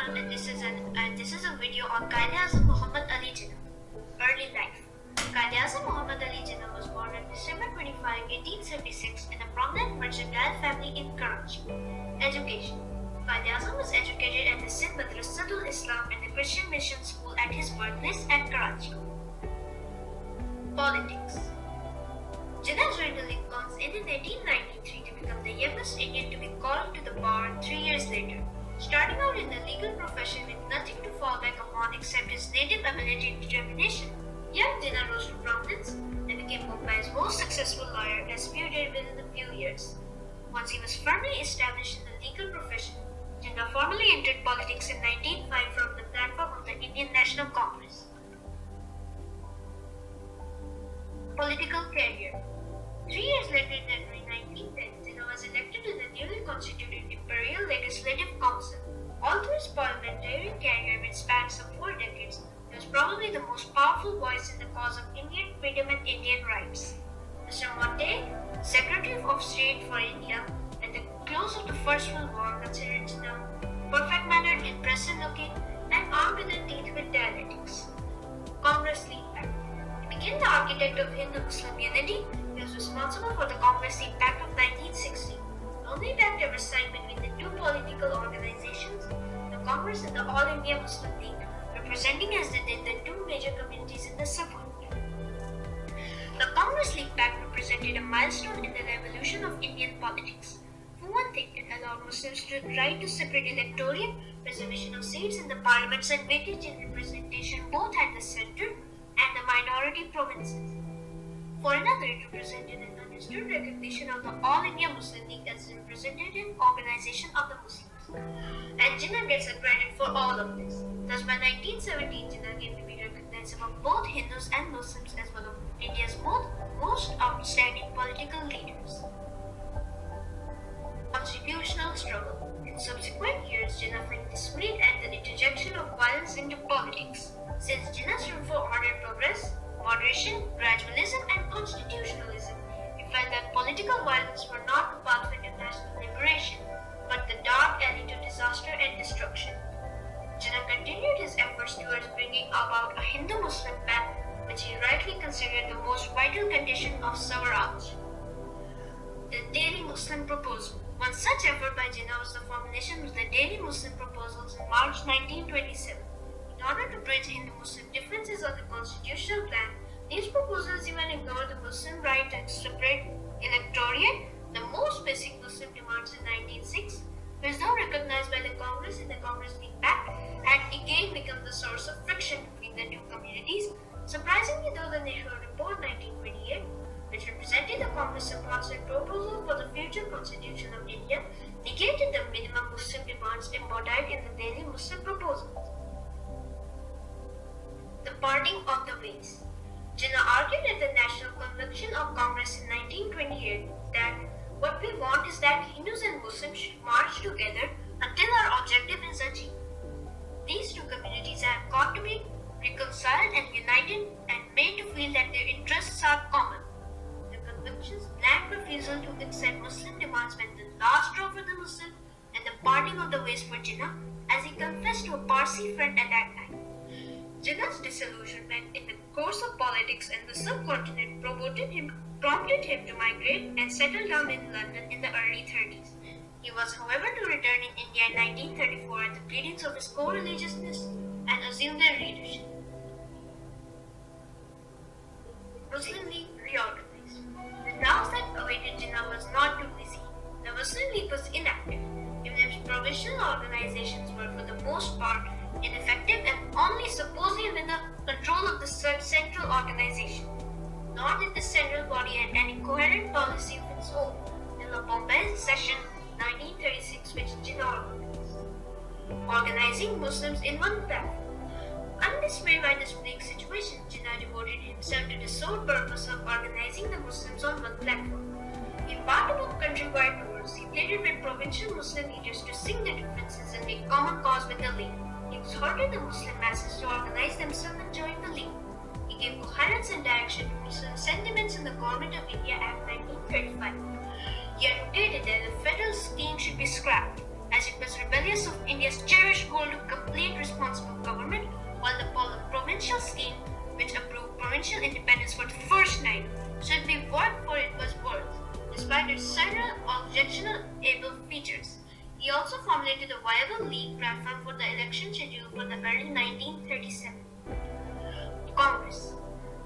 everyone, and this is a video on Quaid-e-Azam Muhammad Ali Jinnah. Early life. Quaid-e-Azam Muhammad Ali Jinnah was born on December 25, 1876 in a prominent mercantile family in Karachi. Education. Quaid-e-Azam was educated at the Sindh Madrasatul Islam and the Christian Mission School at his birthplace at Karachi. Politics. Jinnah joined the Lincolns in 1893 to become the youngest Indian to be called to the bar 3 years later. Starting out in the legal profession with nothing to fall back upon except his native ability and determination, young Jinnah rose to prominence and became Mumbai's most successful lawyer, as few did within a few years. Once he was firmly established in the legal profession, Jinnah formally entered politics in 1905 from the platform of the Indian National Congress. Political career. 3 years later, in January 1910, Jinnah was elected to the newly constituted Imperial Legislative Council. All through his parliamentary career, which spanned some 4 decades, he was probably the most powerful voice in the cause of Indian freedom and Indian rights. Mr. Montague, Secretary of State for India, at the close of the First World War, considered Jinnah perfect-mannered, impressive-looking, and armed to the teeth with dialectics. Congress lead pact. He became the architect of Hindu-Muslim unity. He was responsible for the Congress Seat Pact of 1960, the only pact ever signed between the two political organizations, the Congress and the All India Muslim League, representing as they did the two major communities in the subcontinent. The Congress League Pact represented a milestone in the revolution of Indian politics. For one thing, it allowed Muslims to right to separate electorate, reservation of seats in the parliaments, and weightage in representation both at the centre and the minority provinces. For another, it represented an understood recognition of the All India Muslim League as a representative organization of the Muslims. And Jinnah gets the credit for all of this. Thus, by 1917, Jinnah came to be recognized among both Hindus and Muslims as one of India's most outstanding political leaders. Constitutional struggle. In subsequent years, Jinnah felt dismayed at the interjection of violence into politics. Since Jinnah stood for ordered progress, moderation, gradualism, and constitutionalism, he felt that political violence were not the pathway to national liberation, but the dark alley to disaster and destruction. Jinnah continued his efforts towards bringing about a Hindu-Muslim pact, which he rightly considered the most vital condition of Swaraj. The Daily Muslim Proposal. One such effort by Jinnah was the formulation of the Daily Muslim Proposals in March 1927. In order to bridge Hindu-Muslim differences on the constitutional plan, these proposals even ignore the Muslim right to separate electorate, the most basic Muslim demands in 1906, which though recognized by the Congress in the Congress League Pact, had again become the source of friction between the two communities. Surprisingly, though, the National Report 1928, which represented the Congress-sponsored proposal for the future constitution of India, negated the minimum Muslim demands embodied in the Daily Muslim Proposals. The parting of the ways. Jinnah argued at the National Convention of Congress in 1928 that what we want is that Hindus and Muslims should march together until our objective is achieved. These two communities have got to be reconciled and united and made to feel that their interests are common. The convention's blank refusal to accept Muslim demands meant the last straw for the Muslim and the parting of the ways for Jinnah, as he confessed to a Parsi friend at that time. Jinnah's disillusionment in the course of politics in the subcontinent prompted him to migrate and settle down in London in the early 30s. He was, however, to return in India in 1934 at the pleadings of his co-religiousness and assume their leadership. Muslim League reorganized. The task that awaited Jinnah was not too easy. The Muslim League was inactive. Even its provisional organizations were for the most part ineffective and only supposedly under the control of the central organization. Nor did the central body have any coherent policy of its own till the Bombay session 1936, which Jinnah organized, organizing Muslims in one platform. Undismayed by this bleak situation, Jinnah devoted himself to the sole purpose of organizing the Muslims on one platform. He embarked upon countrywide tours. He pleaded with provincial Muslim leaders to sing their differences and make common cause with the League. He exhorted the Muslim masses to organize themselves and join the League. He gave coherence and direction to Muslim sentiments in the Government of India Act 1935. He advocated that the federal scheme should be scrapped, as it was rebellious alias of India's cherished goal to complete responsible government, while the provincial scheme, which approved provincial independence for the first time, should be worth for it was worth, despite its several objectionable features. He also formulated a viable league platform for the election schedule for the early 1937. Congress.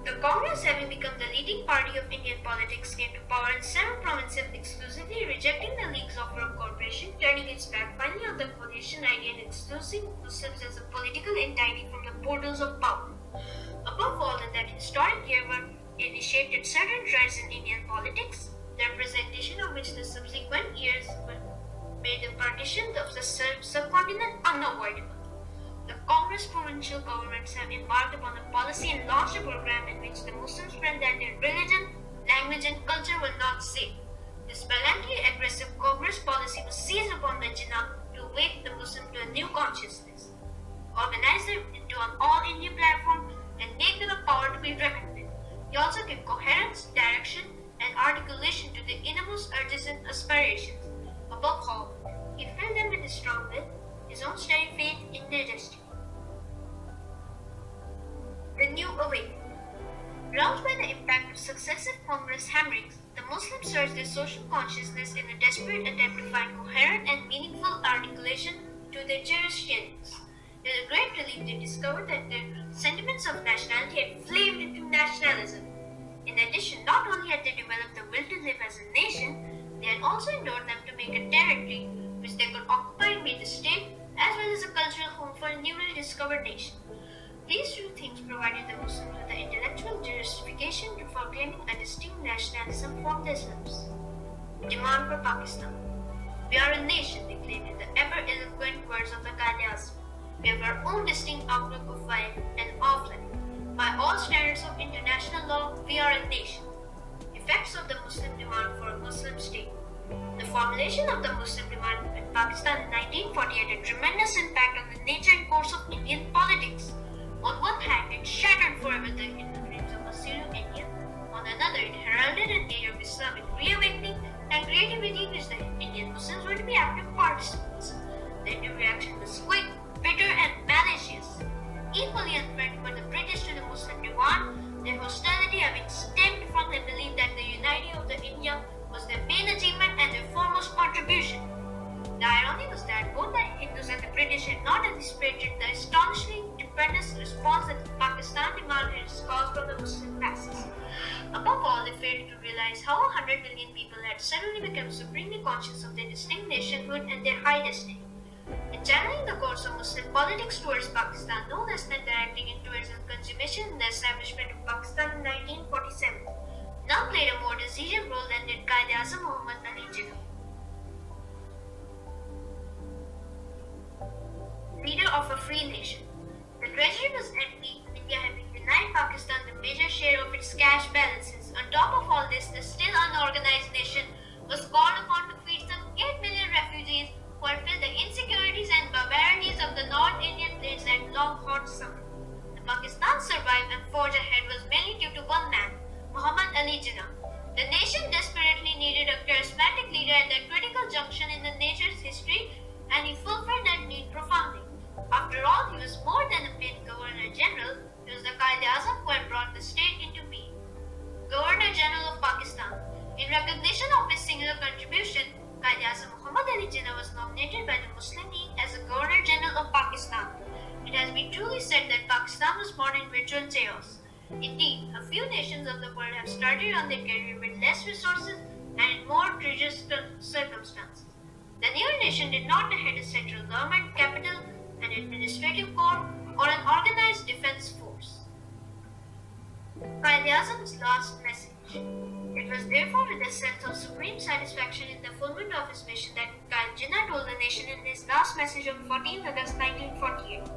The Congress, having become the leading party of Indian politics, came to power in seven provinces exclusively, rejecting the League's offer of cooperation, turning its back finally on the coalition idea and excluding Muslims as a political entity from the portals of power. Above all, in that historic year were initiated certain trends in Indian politics, the representation of which the subsequent years made the partition of the subcontinent unavoidable. The Congress provincial governments have embarked upon a policy and launched a program in which the Muslims felt that their religion, language, and culture were not safe. This violently aggressive Congress policy was seized upon by Jinnah to wake the Muslim to a new consciousness, organize them into an all-India platform, and make them a power to be reckoned with. He also gave coherence, direction, and articulation to their innermost urges and aspirations. Above all, he filled them with his strong will, his own steady faith in their destiny. The New Awakening. Roused by the impact of successive Congress hammerings, the Muslims surged their social consciousness in a desperate attempt to find coherent and meaningful articulation to their cherished yearnings. To their great relief, they discovered that their sentiments of nationality had flamed into nationalism. In addition, not only had they developed the will to live as a nation, they had also endured them to make a territory which they could occupy and made the state, as well as a cultural home for a newly discovered nation. These two things provided the Muslims with the intellectual justification for claiming a distinct nationalism from the Islam's. Demand for Pakistan. We are a nation, they claimed in the ever-eloquent words of the Quaid-e-Azam. We have our own distinct outlook of life and of life. By all standards of international law, we are a nation. Effects of the Muslim demand for a Muslim state. The formulation of the Muslim demand in Pakistan in 1948 had a tremendous impact on the nature and course of Indian politics. On one hand, it shattered forever the dreams of a Syro India. On another, it heralded an age of Islamic reawakening and creativity in which the Indian Muslims were to be active participants. The Indian reaction was quick, bitter, and malicious. Equally unfriendly were the British to the Muslim demand, their hostility having stemmed from the belief that the unity of the India was their main achievement and their foremost contribution. The irony was that both the Hindus and the British had not anticipated the astonishing tremendous response that Pakistan demand had caused from the Muslim masses. Above all, they failed to realize how 100 million people had suddenly become supremely conscious of their distinct nationhood and their high destiny. In channeling the course of Muslim politics towards Pakistan, no less than directing it towards the consummation and the establishment of Pakistan in 1947, none played a more decisive role than did Quaid-e-Azam Muhammad Ali Jinnah. Leader of a free nation. The treasury was empty, India having denied Pakistan the major share of its cash balances. On top of all this, the still unorganized nation was called upon to feed some 8 million refugees who had felt the insecurities and barbarities of the North Indian plains and long hot summer. The Pakistan survived and forged ahead was mainly due to one man, Muhammad Ali Jinnah. The nation desperately needed a charismatic leader at that critical junction in the nation's history, and he fulfilled that need profoundly. After all, he was more than a paid Governor General, he was the Quaid-e-Azam who had brought the state into being. Governor General of Pakistan. In recognition of his singular contribution, Quaid-e-Azam Muhammad Ali Jinnah was nominated by the Muslim League as the Governor General of Pakistan. It has been truly said that Pakistan was born in virtual chaos. Indeed, a few nations of the world have started on their career with less resources and in more treacherous circumstances. The new nation did not head a central government, capital, an administrative corps, or an organized defense force. Quaid-e-Azam's last message. It was therefore with a sense of supreme satisfaction in the fulfillment of his mission that Jinnah told the nation in his last message on 14th August 1948.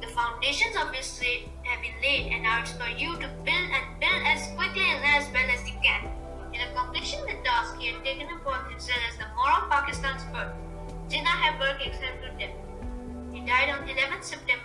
The foundations of this state have been laid, and now it's for you to build as quickly and as well as you can. In accomplishing the task he had taken upon himself as the morrow of Pakistan's birth, Jinnah had worked himself to death. He died on 11th September